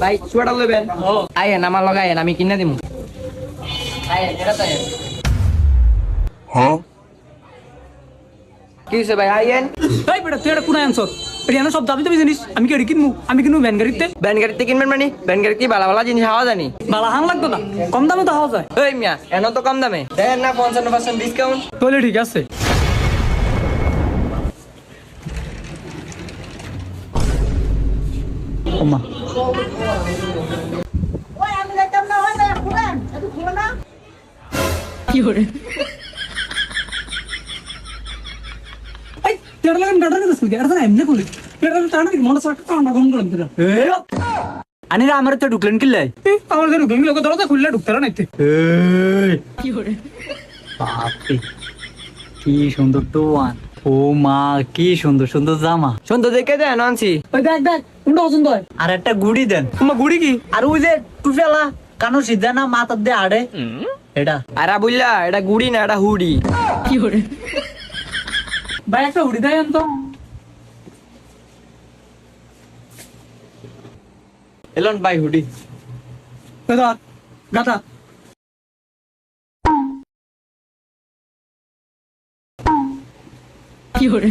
ভাই সোয়াটার লইবেন ও আইয়েন আমার লগে আইয়েন আমি কিনে দিমু আইয়েন এটা তো আইয়েন হ্যাঁ কি হইছে ভাই আইয়েন এই বেটা তুই এটা কোন আনছস রিয়ানা সব দাবি জানিস আমি কি কিনবো আমি কিনবো ভ্যান গাড়িতে ভ্যান গাড়িতে কিনবেন মানে ভ্যান গাড়ি কি ভালো ভালো জিনিস হাওয়া জানি বালা হাং লাগতো না কম দামে তো হওয়া যায় ওই মিয়া এন তো কম দামে দেন না 55% ডিসকাউন্ট তাহলে ঠিক আছে ওমা ওই আমি যাইতাম না হয় না খুলেন একটু খুলো না কি করে এই তেরা লাগন গাড়া দিস কি এটা এমনি খুলি তেরা টানা কি মনে সাথে টানা গম করে দিরা আনিরা আমার তো ঢুকলেন কিল্লাই আমার ঘরে গঙ্গি লোক দরজা খুললে ঢুকতে না নাইতে এই কি করে বাপরে কি সুন্দর দোয়ান ও মা কি সুন্দর সুন্দর জামা সুন্দর দেখে দেন আনছি ওই দেখ দেখ কোনটা পছন্দ হয় আর একটা গুড়ি দেন তোমার গুড়ি কি আর ওই যে টুফেলা কানো সিদ্ধা না মাথার দিয়ে আড়ে এটা আরা বুঝলা এটা গুড়ি না এটা হুডি কি করে ভাই একটা উড়ি দেয় তো এলন ভাই হুডি দাদা গাতা কি করে